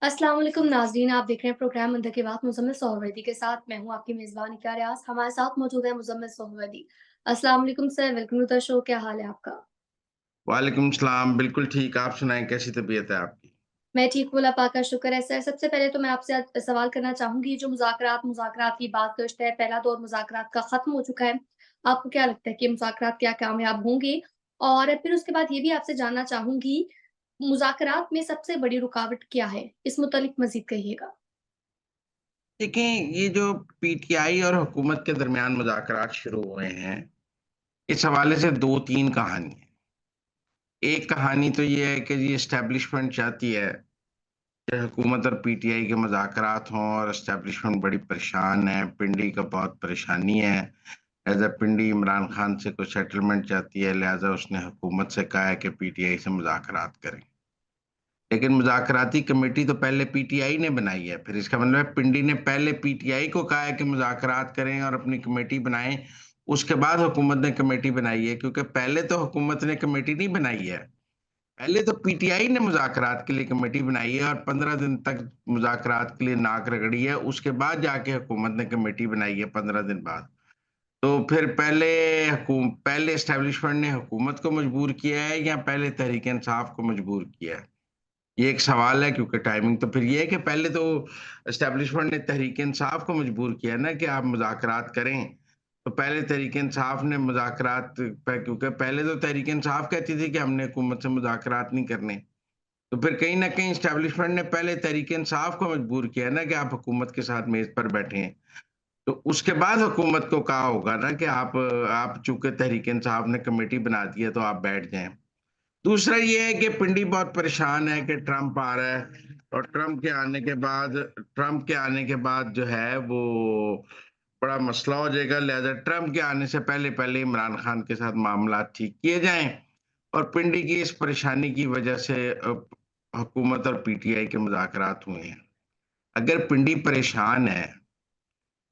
अस्सलाम वालेकुम नाज़रीन, आप देख रहे हैं प्रोग्राम अंदर की बात मुज़म्मिल सोहरवर्दी के साथ। मैं हूँ आपकी मेज़बान इक़रा रियाज़। हमारे साथ मौजूद है मुज़म्मिल सोहरवर्दी। अस्सलाम वालेकुम sir, welcome to the show. क्या हाल है आपका? वालेकुम सलाम, बिल्कुल ठीक। आप सुनाएँ कैसी तबीयत है आपकी? मैं ठीक हूँ, अल्लाह पाक का शुक्र है सर। सबसे पहले तो मैं आपसे आज सवाल करना चाहूँगी, जो मुज़ाकरात की बात करते हैं, पहला दौर मुज़ाकरात का ख़त्म हो चुका है। आपको क्या लगता है कि मुज़ाकरात क्या कामयाब होंगे? और फिर उसके बाद ये भी आपसे जानना चाहूँगी, मुज़ाकरात में सबसे बड़ी रुकावट क्या है? इस मुतल्लिक़ मज़ीद कहिएगा। देखें, ये जो पीटीआई और हुकूमत के दरमियान मुज़ाकरात शुरू हुए हैं, इस हवाले से 2-3 कहानी हैं। एक कहानी तो ये है कि जी एस्टेब्लिशमेंट चाहती है कि हुकूमत और पीटीआई के मुज़ाकरात हों और एस्टेब्लिशमेंट बड़ी परेशान है, पिंडी को बहुत परेशानी है। लिहाज़ा पिंडी इमरान खान से कोई सेटलमेंट चाहती है, लिहाज़ा उसने हुकूमत से कहा है कि पीटीआई से मुज़ाकरात करें। लेकिन मुज़ाकराती कमेटी तो पहले पीटीआई ने बनाई है, फिर इसका मतलब है पिंडी ने पहले पीटीआई को कहा है कि मुज़ाकरात करें और अपनी कमेटी बनाएँ, उसके बाद हुकूमत ने कमेटी बनाई है, क्योंकि पहले तो हुकूमत ने कमेटी नहीं बनाई है। पहले तो पीटीआई ने मुज़ाकरात के लिए कमेटी बनाई है और 15 दिन तक मुज़ाकरात के लिए नाक रगड़ी है, उसके बाद जाके हुकूमत ने कमेटी बनाई है 15 दिन बाद। तो फिर पहले एस्टेब्लिशमेंट ने हुकूमत को मजबूर किया है या पहले तहरीक-ए-इंसाफ को मजबूर किया है? ये एक सवाल है, क्योंकि टाइमिंग तो फिर ये है कि पहले तो एस्टेब्लिशमेंट ने तहरीक-ए-इंसाफ को मजबूर किया ना कि आप मुज़ाकरात करें। तो पहले तहरीक-ए-इंसाफ ने मुज़ाकरात प क्योंकि पहले तो तहरीक-ए-इंसाफ कहती थी कि हमने हुकूमत से मुज़ाकरात नहीं करने। तो फिर कहीं न कहीं एस्टेब्लिशमेंट ने पहले तहरीक-ए-इंसाफ को मजबूर किया ना कि आप हुकूमत के साथ मेज़ पर बैठें। तो उसके बाद हुकूमत को कहा होगा ना कि आप चूँकि तहरीक-ए-इंसाफ ने कमेटी बना दी है तो आप बैठ जाएँ। दूसरा ये है कि पिंडी बहुत परेशान है कि ट्रंप आ रहा है और ट्रंप के आने के बाद जो है वो बड़ा मसला हो जाएगा। लिहाजा ट्रंप के आने से पहले-पहले इमरान खान के साथ मामलात ठीक किए जाएँ और पिंडी की इस परेशानी की वजह से हुकूमत और पीटीआई के मुज़ाकरात हुए हैं। अगर पिंडी परेशान है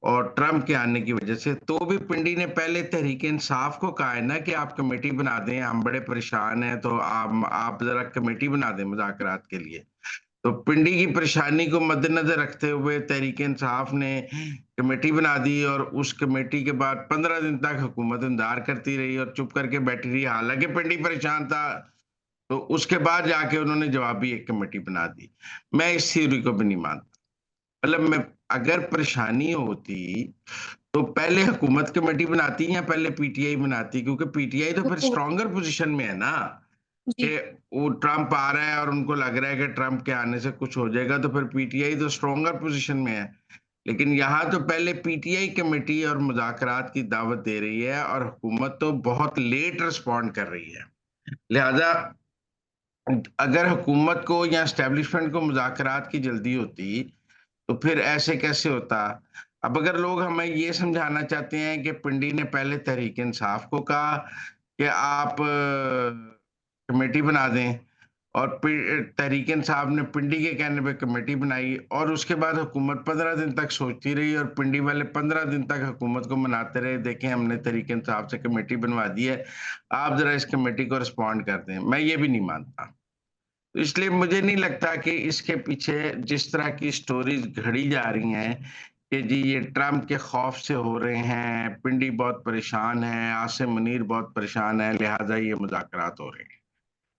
और ट्रंप के आने की वजह से, तो भी पिंडी ने पहले तहरीक-ए-इंसाफ को कहा है ना कि आप कमेटी बना दें, हम बड़े परेशान हैं, तो आप ज़रा कमेटी बना दें मुज़ाकरात के लिए। तो पिंडी की परेशानी को मद्देनज़र रखते हुए तहरीक-ए-इंसाफ ने कमेटी बना दी और उस कमेटी के बाद 15 दिन तक हुकूमत इंतज़ार करती रही और चुप करके बैठी रही। हालाँकि पिंडी परेशान था, तो उसके बाद जाके उन्होंने जवाबी एक कमेटी बना दी। मैं इस थ्योरी को भी नहीं मानता। मतलब मैं अगर परेशानी होती, तो पहले हुकूमत कमेटी बनाती या पहले पीटीआई बनाती? क्योंकि पीटीआई तो फिर हुकूमत स्ट्रॉन्गर पोज़ीशन में है ना, जी। कि वो ट्रंप आ रहा है और उनको लग रहा है कि ट्रंप के आने से कुछ हो जाएगा, तो फिर पीटीआई तो स्ट्रॉन्गर पोज़ीशन में है। लेकिन यहाँ तो पहले पीटीआई कमेटी और मुज़ाकरात की दावत दे रही है और हुकूमत तो बहुत लेट रिस्पॉन्ड कर रही है। लिहाज़ा अगर हुकूमत को या एस्टेब्लिशमेंट को मुज़ाकरात की जल्दी होती, तो फिर ऐसे कैसे होता? अब अगर लोग हमें ये समझाना चाहते हैं कि पिंडी ने पहले तहरीक-ए-इंसाफ को कहा कि आप कमेटी बना दें और तहरीक-ए-इंसाफ ने पिंडी के कहने पे कमेटी बनाई और उसके बाद हुकूमत 15 दिन तक सोचती रही और पिंडी वाले 15 दिन तक हुकूमत को मनाते रहे, देखें हमने तहरीक-ए-इंसाफ से कमेटी बनवा दी है, आप ज़रा इस कमेटी को रिस्पॉन्ड कर दें। मैं ये भी नहीं मानता। तो इसलिए मुझे नहीं लगता कि इसके पीछे जिस तरह की स्टोरीज़ घड़ी जा रही हैं कि जी ये ट्रम्प के खौफ से हो रहे हैं, पिंडी बहुत परेशान है, आसिम मुनीर बहुत परेशान है, लिहाज़ा ये मुज़ाकरात हो रहे हैं।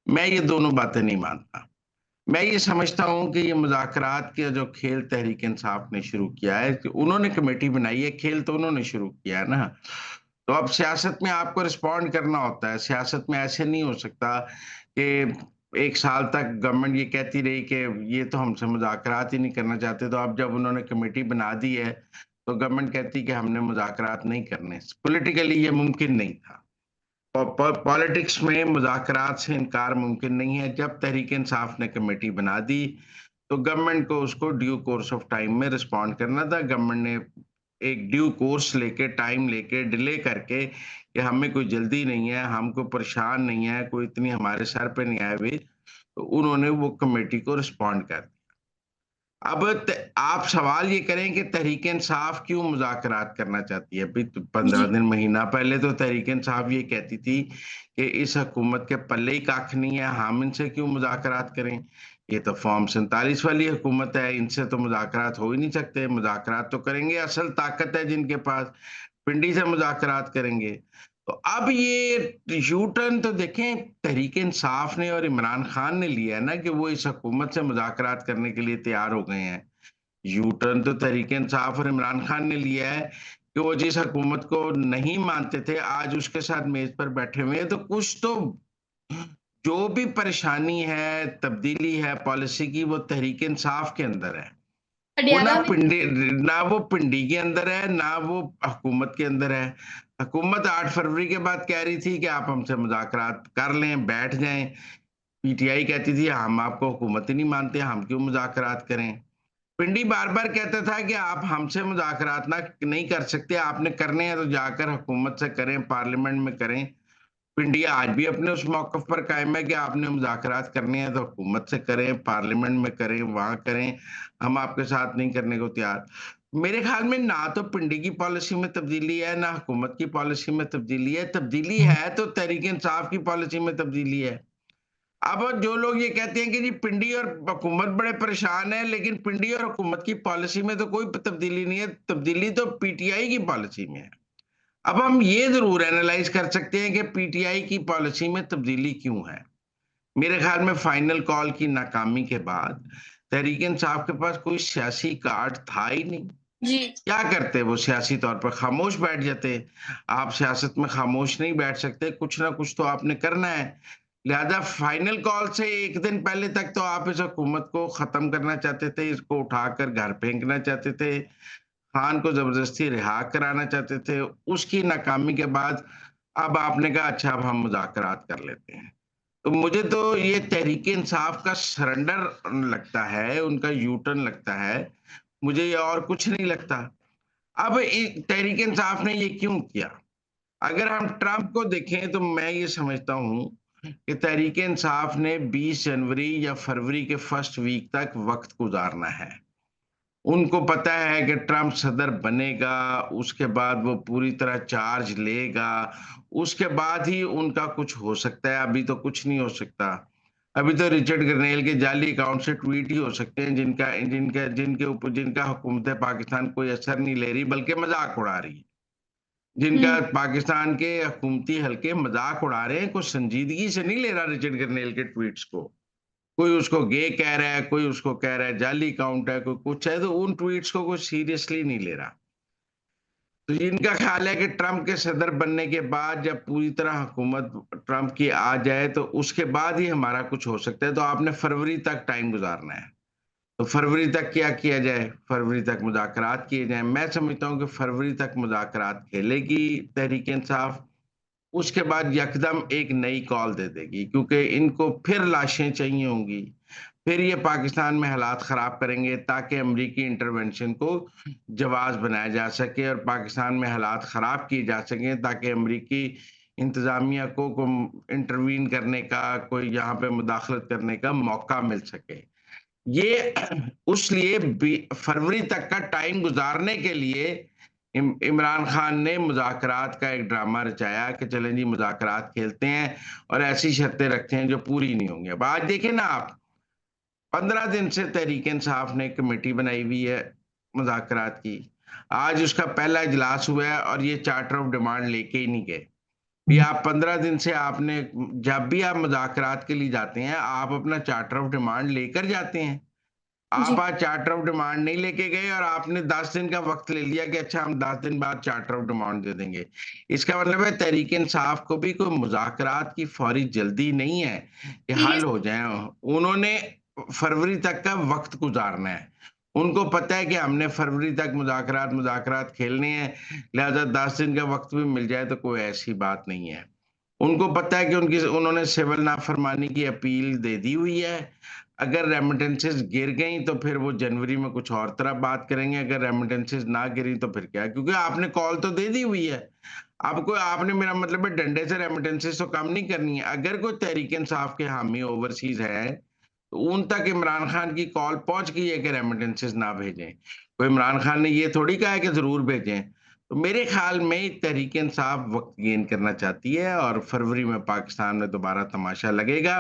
मैं ये दोनों बातें नहीं मानता। मैं ये समझता हूँ कि ये मुज़ाकरात के जो खेल तहरीक-ए-इंसाफ ने शुरू किया है, कि उन्होंने कमेटी बनाई है, खेल तो उन्होंने शुरू किया है ना। तो अब सियासत में आपको रिस्पॉन्ड करना होता है। सियासत में ऐसे नहीं हो सकता कि 1 साल तक गवर्नमेंट ये कहती रही कि ये तो हमसे मुज़ाकरात ही नहीं करना चाहते, तो अब जब उन्होंने कमेटी बना दी है, तो गवर्नमेंट कहती कि हमने मुज़ाकरात नहीं करने। पॉलिटिकली ये मुमकिन नहीं था। पॉलिटिक्स में मुज़ाकरात से इनकार मुमकिन नहीं है। जब तहरीक-ए-इंसाफ ने कमेटी बना दी, तो गवर्नमेंट को उसको ड्यू कोर्स ऑफ टाइम में रिस्पॉन्ड करना था। गवर्नमेंट ने एक ड्यू कोर्स लेके, टाइम लेके, डिले करके कि हमें कोई जल्दी नहीं है, हम कोई परेशान नहीं है, कोई इतनी हमारे सर पे नहीं आए हुए, तो उन्होंने वो कमेटी को रिस्पॉन्ड कर दिया। अब आप सवाल ये करें कि तहरीक-ए-इंसाफ क्यों मुज़ाकरात करना चाहती है? अभी तो 15 जी। दिन, महीना पहले तो तहरीक-ए-इंसाफ ये कहती थी कि इस हुकूमत के पल्ले ही कख नहीं है, हम इनसे क्यों मुज़ाकरात करें? ये तो फॉर्म 47 वाली हुकूमत है, इनसे तो मुज़ाकरात हो ही नहीं सकते। मुज़ाकरात तो करेंगे असल ताकत है जिनके पास, पिंडी से मुज़ाकरात करेंगे। तो अब ये यू टर्न तो देखें तहरीक इंसाफ ने और इमरान खान ने लिया है ना कि वो इस हुकूमत से मुज़ाकरात करने के लिए तैयार हो गए हैं। यू टर्न तो तहरीक इंसाफ और इमरान खान ने लिया है कि वो जिस हुकूमत को नहीं मानते थे, आज उसके साथ मेज़ पर बैठे हुए हैं। तो कुछ तो जो भी परेशानी है, तब्दीली है पॉलिसी की, वो तहरीक इंसाफ के अंदर है। वो पटियाला में ना वो पिंडी के अंदर है, ना वो हुकूमत के अंदर है। हुकूमत 8 फरवरी के बाद कह रही थी कि आप हमसे मुज़ाकरात कर लें, बैठ जाएँ। पीटीआई कहती थी हम आपको हुकूमत ही नहीं मानते, हम क्यों मुज़ाकरात करें। पिंडी बार-बार कहता था कि आप हमसे मुज़ाकरात ना नहीं कर सकते, आपने करने हैं तो जाकर हुकूमत से करें, पार्लियामेंट में करें। इंडिया आज भी अपने उस मौक़िफ़ पर कायम है कि आपने मुज़ाकरात करने हैं तो हुकूमत से करें, पार्लियामेंट में करें, वहाँ करें, हम आपके साथ नहीं करने को तैयार। मेरे ख़्याल में ना तो पिंडी की पॉलिसी में तब्दीली है, ना हुकूमत की पॉलिसी में तब्दीली है। तब्दीली है तो तहरीक-ए-इंसाफ की पॉलिसी में तब्दीली है। अब जो लोग ये कहते हैं कि जी पिंडी और हुकूमत बड़े परेशान हैं, लेकिन पिंडी और हुकूमत की पॉलिसी में तो कोई तब्दीली नहीं है, तब्दीली तो पीटीआई की पॉलिसी में है। अब हम ये ज़रूर एनालाइज़ कर सकते हैं कि पीटीआई की पॉलिसी में तब्दीली क्यों है? मेरे ख़्याल में फाइनल कॉल की नाकामी के बाद तहरीक-ए-इंसाफ के पास कोई सियासी कार्ड था ही नहीं। जी। क्या करते वो सियासी तौर पर? खामोश बैठ जाते। आप सियासत में खामोश नहीं बैठ सकते, कुछ ना कुछ तो आपने करना है। लिहाज़ा फाइनल कॉल से 1 दिन पहले तक तो आप इस हुकूमत को ख़त्म करना चाहते थे, इसको उठाकर घर फेंकना चाहते थे। खान को ज़बरदस्ती रिहा कराना चाहते थे, उसकी नाकामी के बाद अब आपने कहा अच्छा अब हम मुज़ाकरात कर लेते हैं। तो मुझे तो ये तहरीक-ए-इंसाफ का सरेंडर लगता है, उनका यू टर्न लगता है, मुझे ये और कुछ नहीं लगता। अब तहरीक-ए-इंसाफ ने ये क्यों किया? अगर हम ट्रंप को देखें तो मैं ये समझता हूँ कि तहरीक-ए-इंसाफ ने 20 जनवरी या फरवरी के फर्स्ट वीक तक वक़्त गुज़ारना है। उनको पता है कि ट्रंप सदर बनेगा, उसके बाद वो पूरी तरह चार्ज लेगा, उसके बाद ही उनका कुछ हो सकता है, अभी तो कुछ नहीं हो सकता। अभी तो रिचर्ड ग्रनेल के जाली अकाउंट से ट्वीट ही हो सकते हैं जिनका जिनका जिनके ऊपर जिनका हुकूमत पाकिस्तान कोई असर नहीं ले रही बल्कि मज़ाक उड़ा रही है। जिनका हुँ। पाकिस्तान के हुकूमती हलके मज़ाक उड़ा रहे हैं, कुछ संजीदगी से नहीं ले रहा रिचर्ड ग्रनेल के ट्वीट्स को। कोई उसको गे कह रहा है, कोई उसको कह रहा है जाली अकाउंट है, कोई कुछ है, तो उन ट्वीट्स को कोई सीरियसली नहीं ले रहा। तो इनका ख़्याल है कि ट्रंप के सदर बनने के बाद जब पूरी तरह हुकूमत ट्रंप की आ जाए, तो उसके बाद ही हमारा कुछ हो सकता है, तो आपने फरवरी तक टाइम गुज़ारना है। तो फरवरी तक क्या किया जाए? फरवरी तक मुज़ाकरात किए जाएँ। मैं समझता हूँ कि फरवरी तक मुज़ाकरात खेलेगी तहरीक-ए-इंसाफ, उसके बाद यकदम एक नई कॉल दे देगी क्योंकि इनको फिर लाशें चाहिए होंगी। फिर ये पाकिस्तान में हालात ख़राब करेंगे ताकि अमरीकी इंटरवेंशन को जवाज़ बनाया जा सके और पाकिस्तान में हालात ख़राब किए जा सकें ताकि अमरीकी इंतज़ामिया को इंटरवीन करने का, कोई यहाँ पे मुदाखलत करने का मौका मिल सके। ये उस लिए फरवरी तक का टाइम गुज़ारने के लिए इमरान खान ने मुज़ाकरात का एक ड्रामा रचाया कि चलें जी मुज़ाकरात खेलते हैं और ऐसी शर्तें रखते हैं जो पूरी नहीं होंगी। अब आज देखें ना आप 15 दिन से तहरीक-ए-इंसाफ ने कमेटी बनाई हुई है मुज़ाकरात की। आज उसका पहला इजलास हुआ है और ये चार्टर ऑफ डिमांड लेके ही नहीं गए। ये आप 15 दिन से आपने जब भी आप मुज़ाकरात के लिए जाते हैं, आप अपना चार्टर ऑफ डिमांड लेकर जाते हैं। आप जी। आज चार्टर ऑफ डिमांड नहीं लेके गए और आपने 10 दिन का वक़्त ले लिया कि अच्छा हम 10 दिन बाद चार्टर ऑफ डिमांड दे देंगे। इसका मतलब है तहरीक-ए-इंसाफ को भी कोई मुज़ाकरात की फौरी जल्दी नहीं है कि हल सीरियस हो जाएँ। उन्होंने फरवरी तक का वक़्त गुज़ारना है। उनको पता है कि हमने फरवरी तक मुज़ाकरात खेलने हैं, लिहाज़ा 10 दिन का वक़्त भी मिल जाए तो कोई ऐसी बात नहीं है। उनको पता है कि उन्होंने सिविल नाफ़रमानी की अपील दे दी हुई है। अगर रेमिटेंसेस गिर गईं तो फिर वो जनवरी में कुछ और तरह बात करेंगे, अगर रेमिटेंसेस ना गिरी तो फिर क्या? क्योंकि आपने कॉल तो दे दी हुई है। अब कोई आपने मेरा मतलब है डंडे से रेमिटेंसेस तो कम नहीं करनी है। अगर कोई तहरीक-ए-इंसाफ के हामी ओवरसीज़ हैं, तो उन तक इमरान खान की कॉल पहुँच गई है कि रेमिटेंसेस ना भेजें। कोई इमरान खान ने ये थोड़ी कहा है कि ज़रूर भेजें। तो मेरे ख़्याल में तहरीक-ए-इंसाफ वक़्त गेन करना चाहती है और फरवरी में पाकिस्तान में दोबारा तमाशा लगेगा।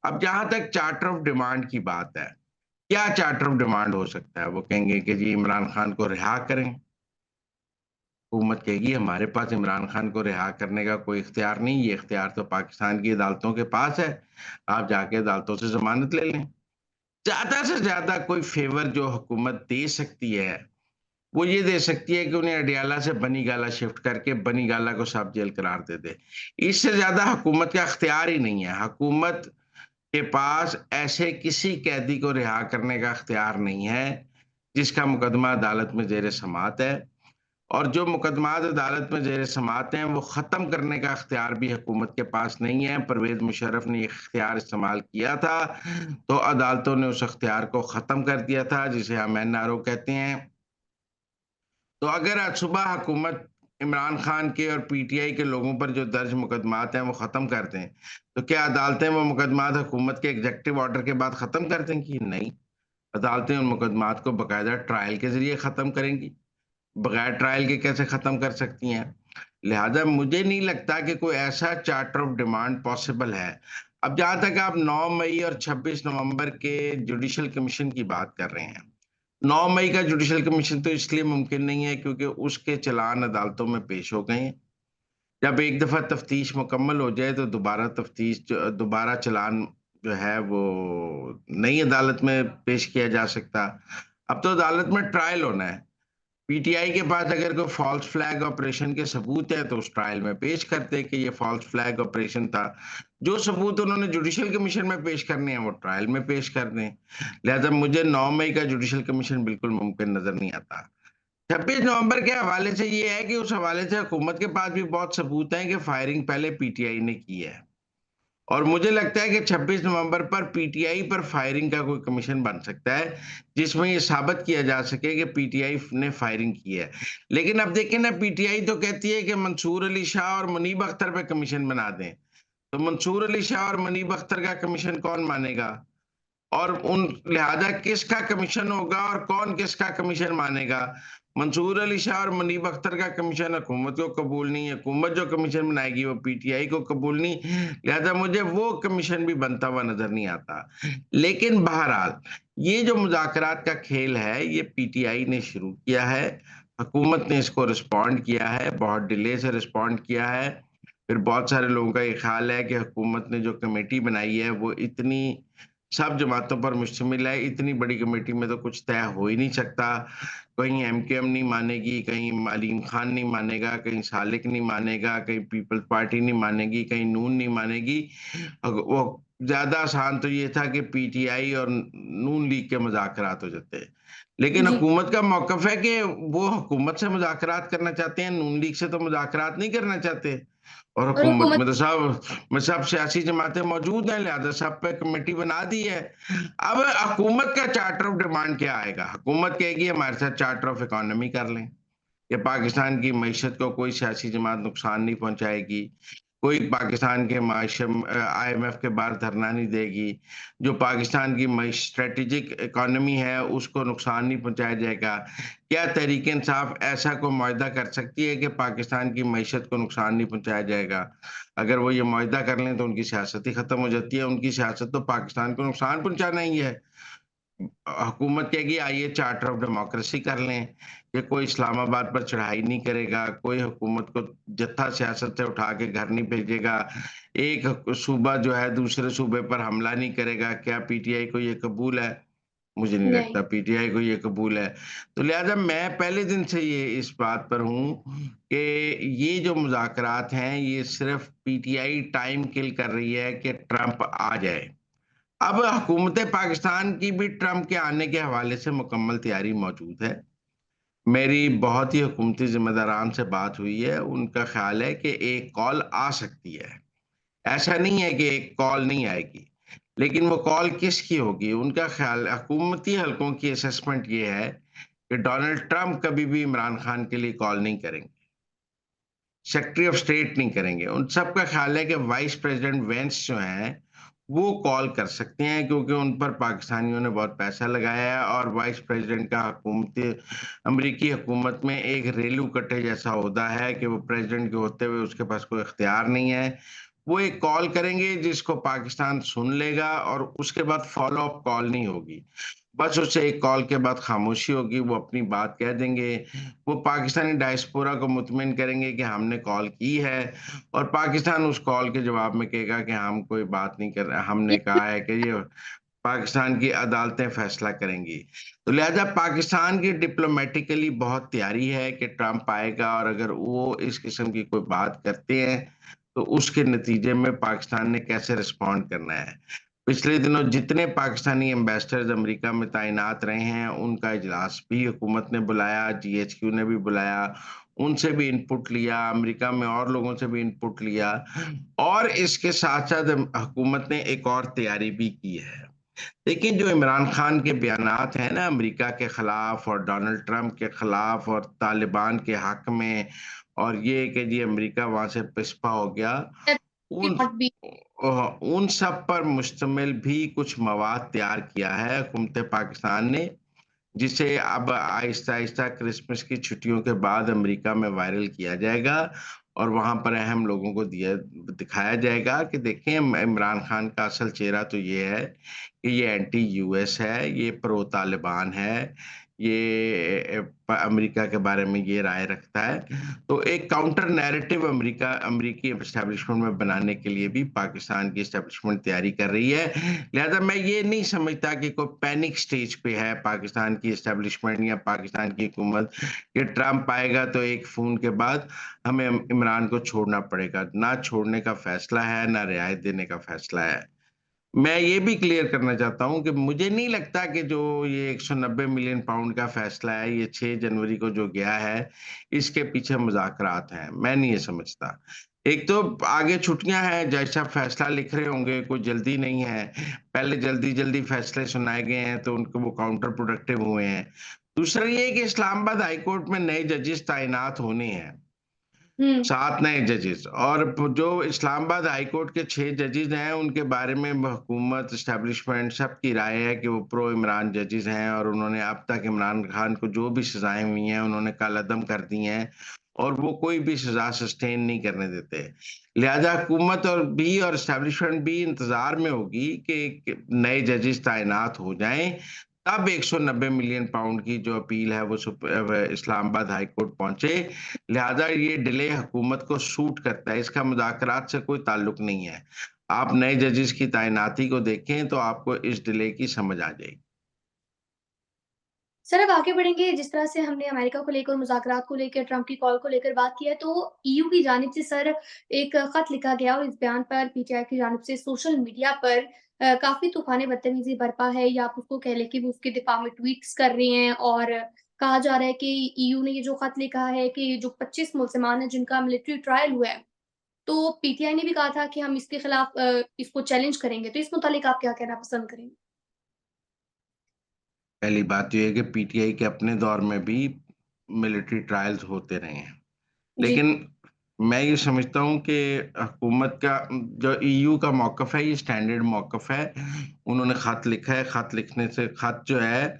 अब जहाँ तक चार्टर ऑफ डिमांड की बात है, क्या चार्टर ऑफ डिमांड हो सकता है? वो कहेंगे कि जी इमरान खान को रिहा करें। हुकूमत कहेगी हमारे पास इमरान खान को रिहा करने का कोई इख्तियार नहीं, ये इख्तियार तो पाकिस्तान की अदालतों के पास है, आप जाके अदालतों से ज़मानत ले लें। ज़्यादा से ज़्यादा कोई फ़ेवर जो हुकूमत दे सकती है, वो ये दे सकती है कि उन्हें अडयाला से बनीगाला शिफ्ट करके बनीगाला को सब जेल करार दे दे। इससे ज़्यादा हुकूमत का इख्तियार ही नहीं है। हुकूमत के पास ऐसे किसी कैदी को रिहा करने का इख्तियार नहीं है, जिसका मुकदमा अदालत में ज़ेर समाअत है। और जो मुकदमात अदालत में ज़ेर समाअत हैं, वो ख़त्म करने का इख्तियार भी हुकूमत के पास नहीं है। परवेज़ मुशर्रफ ने ये इख्तियार इस्तेमाल किया था, तो अदालतों ने उस इख्तियार को ख़त्म कर दिया था, जिसे हम एनआरओ कहते हैं। तो अगर आज सुबह हुकूमत इमरान खान के और पीटीआई के लोगों पर जो दर्ज मुकदमात हैं, वो ख़त्म कर दें, तो क्या अदालतें वो मुकदमात हुकूमत के एग्ज़ेक्टिव ऑर्डर के बाद ख़त्म कर देंगी? नहीं, अदालतें उन मुकदमात को बाकायदा ट्रायल के ज़रिए ख़त्म करेंगी। बगैर ट्रायल के कैसे खत्म कर सकती हैं? लिहाजा मुझे नहीं लगता कि कोई ऐसा चार्टर ऑफ डिमांड पॉसिबल है। अब जहाँ तक आप 9 मई और 26 नवंबर के जुडिशियल कमीशन की बात कर रहे हैं। 9 मई का जुडिशियल कमीशन तो इसलिए मुमकिन नहीं है क्योंकि उसके चालान अदालतों में पेश हो गए हैं। जब एक दफ़ा तफ्तीश मुकम्मल हो जाए तो दोबारा चालान जो है वो नई अदालत में पेश किया जा सकता। अब तो अदालत में ट्रायल होना है। पीटीआई के पास अगर कोई फ़ॉल्स फ्लैग ऑपरेशन के सबूत है, तो उस ट्रायल में पेश करते कि ये फ़ॉल्स फ्लैग ऑपरेशन था। जो सबूत उन्होंने जुडिशियल कमीशन में पेश करने हैं, वो ट्रायल में पेश कर दें। लिहाज़ा मुझे 9 मई का जुडिशियल कमीशन बिल्कुल मुमकिन नज़र नहीं आता। 26 नवंबर के हवाले से ये है कि उस हवाले से हुकूमत के पास भी बहुत सबूत हैं कि फायरिंग पहले पीटीआई ने की है। और मुझे लगता है कि 26 नवंबर पर पीटीआई पर फायरिंग का कोई कमीशन बन सकता है, जिसमें ये साबित किया जा सके कि पीटीआई ने फायरिंग की है। लेकिन अब देखिए ना पीटीआई तो कहती है कि मंसूर अली शाह और मुनीब अख्तर पे कमीशन बना दें। तो मंसूर अली शाह और मुनीब अख्तर का कमीशन कौन मानेगा? और उन लिहाजा किसका कमीशन होगा और कौन किसका कमीशन मानेगा? मंसूर अली शाह और मुनीब अख्तर का कमीशन हुकूमत को कबूल नहीं है, हुकूमत जो कमीशन बनाएगी वो पीटीआई को कबूल नहीं, लिहाजा मुझे वो कमीशन भी बनता हुआ नज़र नहीं आता। लेकिन बहरहाल, ये जो मुज़ाकरात का खेल है, ये पीटीआई ने शुरू किया है, हुकूमत ने इसको रिस्पॉन्ड किया है, बहुत डिले से रिस्पॉन्ड किया है। फिर बहुत सारे लोगों का ये ख़्याल है कि हुकूमत ने जो कमेटी बनाई है, वो इतनी सब जमातों पर मुश्तमिल है, इतनी बड़ी कमेटी में तो कुछ तय हो ही नहीं सकता। कहीं एमकेएम नहीं मानेगी, कहीं अलीम खान नहीं मानेगा, कहीं सालिक नहीं मानेगा, कहीं पीपल्स पार्टी नहीं मानेगी, कहीं नून नहीं मानेगी। वो ज़्यादा आसान तो ये था कि पीटीआई और नून लीग के मुज़ाकरात हो जाते। लेकिन जी। हुकूमत का मौक़िफ़ है कि वो हुकूमत से मुज़ाकरात करना चाहते हैं, नून लीग से तो मुज़ाकरात नहीं करना चाहते। और और हुकूमत हुकूमत में सब सियासी जमातें मौजूद हैं, लिहाज़ा सब पे कमेटी बना दी है। अब हुकूमत का चार्टर ऑफ डिमांड क्या आएगा? हुकूमत कहेगी हमारे साथ चार्टर ऑफ इकोनॉमी कर लें, कि पाकिस्तान की मईशत को कोई सियासी जमात नुकसान नहीं पहुँचाएगी, कोई पाकिस्तान के आईएमएफ के बाहर धरना नहीं देगी, जो पाकिस्तान की स्ट्रैटेजिक इकोनॉमी है, उसको नुकसान नहीं पहुँचाया जाएगा। क्या तहरीक-ए-इंसाफ ऐसा कोई मुआहदा कर सकती है कि पाकिस्तान की मईशत को नुकसान नहीं पहुँचाया जाएगा? अगर वो ये मुआहदा कर लें, तो उनकी सियासत ही खत्म हो जाती है, उनकी सियासत तो पाकिस्तान को नुकसान पहुँचाना ही है। हुकूमत कहेगी आइए चार्टर ऑफ डेमोक्रेसी कर लें, कि कोई इस्लामाबाद पर चढ़ाई नहीं करेगा, कोई हुकूमत को जत्था सियासत से उठा के घर नहीं भेजेगा, एक सूबा जो है दूसरे सूबे पर हमला नहीं करेगा। क्या पीटीआई को ये कबूल है? मुझे नहीं नहीं। लगता पीटीआई को ये कबूल है। तो लिहाज़ा मैं पहले दिन से ये इस बात पर हूँ कि ये जो मुज़ाकरात हैं, ये सिर्फ़ पीटीआई टाइम किल कर रही है कि ट्रंप आ जाए। अब हुकूमत पाकिस्तान की भी ट्रंप के आने के हवाले से मुकम्मल तैयारी मौजूद है। मेरी बहुत ही हुकूमती ज़िम्मेदारान से बात हुई है, उनका ख़्याल है कि एक कॉल आ सकती है। ऐसा नहीं है कि एक कॉल नहीं आएगी, लेकिन वो कॉल किसकी होगी? उनका ख़्याल हुकूमती हलकों की असेसमेंट ये है कि डोनाल्ड ट्रंप कभी भी इमरान खान के लिए कॉल नहीं करेंगे, सेक्रेटरी ऑफ स्टेट नहीं करेंगे। उन सबका ख़्याल है कि वाइस प्रेज़िडेंट वेंस जो हैं, वो कॉल कर सकते हैं क्योंकि उन पर पाकिस्तानियों ने बहुत पैसा लगाया है और वाइस प्रेज़िडेंट का अमरीकी हुकूमत में एक रेलू कट्टे जैसा ओहदा है कि वो प्रेज़िडेंट के होते हुए उसके पास कोई इख्तियार नहीं है। वो एक कॉल करेंगे जिसको पाकिस्तान सुन लेगा और उसके बाद फॉलो अप कॉल नहीं होगी। बस उससे एक कॉल के बाद खामोशी होगी, वो अपनी बात कह देंगे। वो पाकिस्तानी डायस्पोरा को मुतमिन करेंगे कि हमने कॉल की है और पाकिस्तान उस कॉल के जवाब में कहेगा कि हम कोई बात नहीं कर रहे, हमने कहा है कि ये पाकिस्तान की अदालतें फैसला करेंगी। तो लिहाजा पाकिस्तान की डिप्लोमेटिकली बहुत तैयारी है कि ट्रंप आएगा और अगर वो इस किस्म की कोई बात करते हैं, तो उसके नतीजे में पाकिस्तान ने कैसे रिस्पॉन्ड करना है। पिछले दिनों जितने पाकिस्तानी एम्बेसडर्स अमेरिका में तैनात रहे हैं, उनका इजलास भी हुकूमत ने बुलाया, जीएचक्यू ने भी बुलाया, उनसे भी इनपुट लिया, अमेरिका में और लोगों से भी इनपुट लिया और इसके साथ-साथ हुकूमत ने एक और तैयारी भी की है। देखिए, जो इमरान खान के बयानात हैं ना अमेरिका के खिलाफ और डोनाल्ड ट्रंप के खिलाफ और तालिबान के हक में और ये कि जी अमेरिका वहां से पिसपा हो गया, उन भी उन सब पर मुश्तमिल भी कुछ मवाद तैयार किया है हुकूमत पाकिस्तान ने, जिसे अब आहिस्ता-आहिस्ता क्रिसमस की छुट्टियों के बाद अमेरिका में वायरल किया जाएगा और वहाँ पर अहम लोगों को दिखाया जाएगा कि देखें इमरान खान का असल चेहरा तो ये है कि ये एंटी यूएस है, ये प्रो तालिबान है, ये अमेरिका के बारे में ये राय रखता है। तो एक काउंटर नैरेटिव अमेरिकी एस्टेब्लिशमेंट में बनाने के लिए भी पाकिस्तान की एस्टेब्लिशमेंट तैयारी कर रही है। लिहाजा मैं ये नहीं समझता कि कोई पैनिक स्टेज पे है पाकिस्तान की एस्टेब्लिशमेंट या पाकिस्तान की हुकूमत कि ट्रंप आएगा तो एक फ़ोन के बाद हमें इमरान को छोड़ना पड़ेगा। ना छोड़ने का फैसला है, ना रियायत देने का फैसला है। मैं ये भी क्लियर करना चाहता हूँ कि मुझे नहीं लगता कि जो ये 190 मिलियन पाउंड का फैसला है, ये 6 जनवरी को जो गया है, इसके पीछे मुज़ाकरात हैं। मैं नहीं ये समझता। एक तो आगे छुट्टियाँ हैं, जैसा फैसला लिख रहे होंगे, कोई जल्दी नहीं है। पहले जल्दी-जल्दी फैसले सुनाए गए हैं, तो उनको वो काउंटर प्रोडक्टिव हुए हैं। दूसरा ये है कि इस्लामाबाद हाई कोर्ट में नए जजेस तैनात होने हैं। हुँ। 7 नए जजेस और जो इस्लामाबाद हाई कोर्ट के 6 जजेस हैं, उनके बारे में हुकूमत, एस्टेब्लिशमेंट सबकी राय है कि वो प्रो इमरान जजेस हैं और उन्होंने अब तक इमरान खान को जो भी सज़ाएँ हुई हैं, उन्होंने कलअदम कर दी हैं और वो कोई भी सज़ा सस्टेन नहीं करने देते। लिहाजा हुकूमत और एस्टेब्लिशमेंट भी इंतज़ार में होगी कि नए जजेस तैनात हो जाएँ, तब 190 मिलियन पाउंड की जो अपील है वो इस्लामाबाद हाई कोर्ट पहुँचे। लिहाजा ये डिले हुकूमत को सूट करता है, इसका मुज़ाकरात से कोई ताल्लुक नहीं है। आप नए जजेस की तैनाती को देखें तो आपको इस डिले की समझ आ जाएगी। सर, अब आगे बढ़ेंगे। जिस तरह से हमने अमेरिका को लेकर, मुज़ाकरात को लेकर, ट्रंप की कॉल को लेकर बात की है, तो ईयू की जानिब से सर एक ख़त लिखा गया और इस बयान पर पीटीआई की जानिब से सोशल मीडिया पर काफ़ी तूफ़ानी बदतमीज़ी बरपा है, या आप उसको कह लें कि वो उसके दिफ़ा में ट्वीट्स कर रही हैं और कहा जा रहा है कि ईयू ने ये जो ख़त लिखा है कि जो 25 मुल्ज़िमान हैं जिनका मिलिट्री ट्रायल हुआ है, तो पीटीआई ने भी कहा था कि हम इसके खिलाफ इसको चैलेंज करेंगे। तो इस मुतालिक आप क्या कहना पसंद करेंगे? पहली बात तो ये है कि पीटीआई के अपने दौर में भी मिलिट्री ट्रायल्स होते रहे हैं। जी। लेकिन मैं ये समझता हूँ कि हुकूमत का जो ईयू का मौक़िफ़ है, ये स्टैंडर्ड मौक़िफ़ है। उन्होंने ख़त लिखा है, ख़त लिखने से ख़त जो है,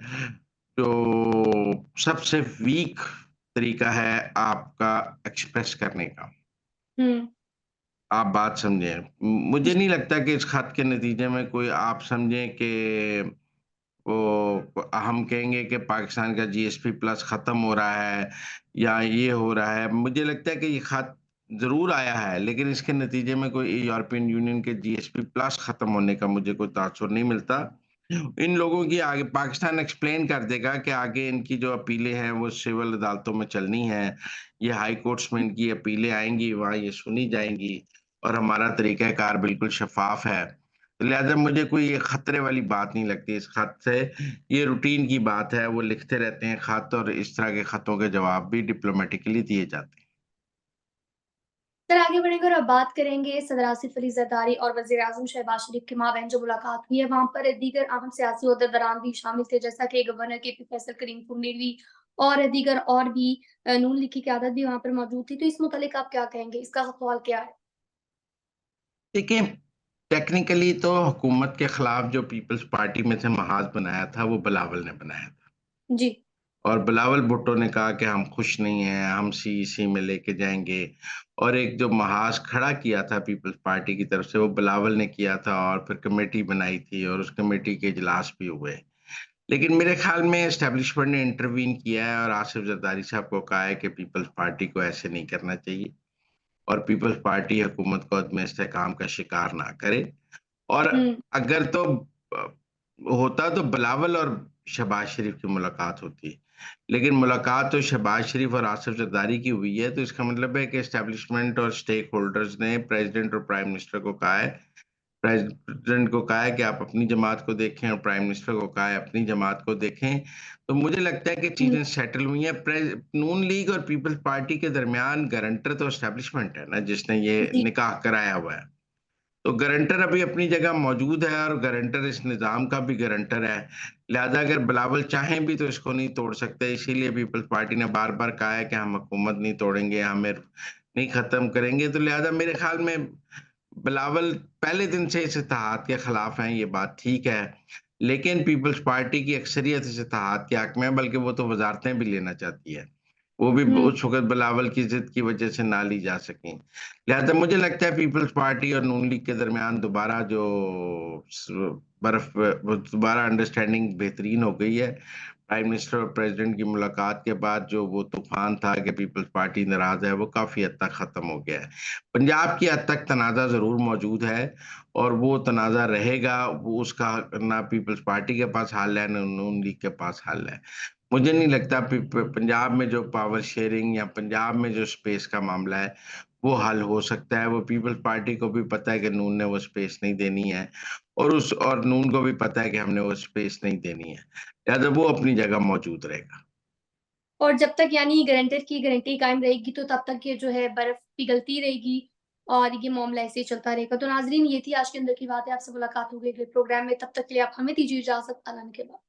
जो सबसे वीक तरीका है आपका एक्सप्रेस करने का। हुँ। आप बात समझें। मुझे जी। नहीं लगता कि इस ख़त के नतीजे में कोई आप समझें कि वो हम कहेंगे कि पाकिस्तान का जीएसपी प्लस ख़त्म हो रहा है या ये हो रहा है। मुझे लगता है कि ये ख़त ज़रूर आया है, लेकिन इसके नतीजे में कोई यूरोपियन यूनियन के जीएसपी प्लस ख़त्म होने का मुझे कोई तासुर नहीं मिलता। इन लोगों की आगे पाकिस्तान एक्सप्लेन कर देगा कि आगे इनकी जो अपीलें हैं, वो सिविल अदालतों में चलनी हैं। ये हाई कोर्ट्स में इनकी अपीलें आएँगी, वहाँ ये सुनी जाएँगी और हमारा तरीक़ाकार बिल्कुल शफ़ाफ़ है। लिहाज़ा मुझे कोई ये खतरे वाली बात नहीं लगती इस खत से। ये रूटीन की बात है, वो लिखते रहते हैं खत और इस तरह के खतों के जवाब भी डिप्लोमैटिकली दिए जाते हैं। सर, आगे बढ़ेंगे और अब बात करेंगे सदर आसिफ अली ज़रदारी और वज़ीर-ए-आज़म शहबाज शरीफ के माबैन जो मुलाकात हुई है, वहाँ पर दीगर अहम सियासी ओहदेदारान भी शामिल थे, जैसा कि गवर्नर केपी फैसल, करीम तुर्नेलवी और दीगर और भी नून लीग की क़यादत भी वहाँ पर मौजूद थी। तो इस मुतालिक आप क्या कहेंगे? इसका अहवाल क्या है? देखिए, टेक्निकली तो हुकूमत के खिलाफ जो पीपल्स पार्टी में से महाज बनाया था, वो बिलावल ने बनाया था। जी। और बिलावल भुट्टो ने कहा कि हम खुश नहीं हैं, हम सीईसी में लेके जाएंगे। और एक जो महाज खड़ा किया था पीपल्स पार्टी की तरफ से, वो बिलावल ने किया था और फिर कमेटी बनाई थी और उस कमेटी के इजलास भी हुए। लेकिन मेरे ख्याल में एस्टेब्लिशमेंट ने इंटरवीन किया है और आसिफ जरदारी साहब को कहा है कि पीपल्स पार्टी को ऐसे नहीं करना चाहिए और पीपल्स पार्टी हुकूमत को अदम इस्तेहकाम का शिकार ना करे। और हुँ, अगर तो होता तो बिलावल और शहबाज शरीफ की मुलाकात होती। लेकिन मुलाकात तो शहबाज शरीफ और आसिफ जरदारी की हुई है, तो इसका मतलब है कि एस्टेब्लिशमेंट और स्टेक होल्डर्स ने प्रेसिडेंट और प्राइम मिनिस्टर को कहा है, प्रेसिडेंट को कहा है कि आप अपनी जमात को देखें और प्राइम मिनिस्टर को कहा है अपनी जमात को देखें। तो मुझे लगता है कि हुँ, चीजें सेटल हुई हैं। नून लीग और पीपल्स पार्टी के दरमियान गारंटर तो एस्टेब्लिशमेंट है ना, जिसने ये जी, निकाह कराया हुआ है। तो गारंटर अभी अपनी जगह मौजूद है और गारंटर इस निज़ाम का भी गारंटर है। लिहाज़ा अगर बिलावल चाहें भी तो इसको नहीं तोड़ सकते। इसीलिए पीपल्स पार्टी ने बार-बार कहा है कि हम हुकूमत नहीं तोड़ेंगे, हमें नहीं ख़त्म करेंगे। तो लिहाज़ा मेरे ख़्याल में बिलावल पहले दिन से इस इत्तेहाद के खिलाफ हैं, ये बात ठीक है। लेकिन पीपल्स पार्टी की अक्सरियत इस इत्तेहाद के हक में है, बल्कि वो तो वज़ारतें भी लेना चाहती है। वो भी हुँ। उस वक़्त बिलावल की ज़िद की वज़ह से ना ली जा सकीं। लिहाज़ा मुझे लगता है पीपल्स पार्टी और नून लीग के दरमियान दोबारा जो स बर्फ़ वो दोबारा अंडरस्टैंडिंग बेहतरीन हो गई है। प्राइम मिनिस्टर और प्रेसिडेंट की मुलाकात के बाद जो वो तूफ़ान था कि पीपल्स पार्टी नाराज़ है, वो काफ़ी हद तक ख़त्म हो गया है। पंजाब की हद तक तनाज़ा ज़रूर मौजूद है और वो तनाज़ा रहेगा, वो उसका ना पीपल्स पार्टी के पास हल है, ना नून लीग के पास हल है। मुझे नहीं लगता पंजाब में जो पावर शेयरिंग या पंजाब में जो स्पेस का मामला है, वो हल हो सकता है। वो पीपल्स पार्टी को भी पता है कि नून ने वो स्पेस नहीं देनी है और नून को भी पता है कि हमने वो स्पेस नहीं देनी है। लिहाज़ा वो अपनी जगह मौजूद रहेगा। और जब तक यानी गारंटर की गारंटी कायम रहेगी तो तब तक ये जो है बर्फ़ पिघलती रहेगी और ये मामला ऐसे ही चलता रहेगा। तो नाज़रीन ये थी आज के अंदर की बातें, आपसे मुलाकात हो गई अगले प्रोग्राम में, तब तक के लिए आप हमें दीजिए इजाज़त, अल्लाह ने के बाद।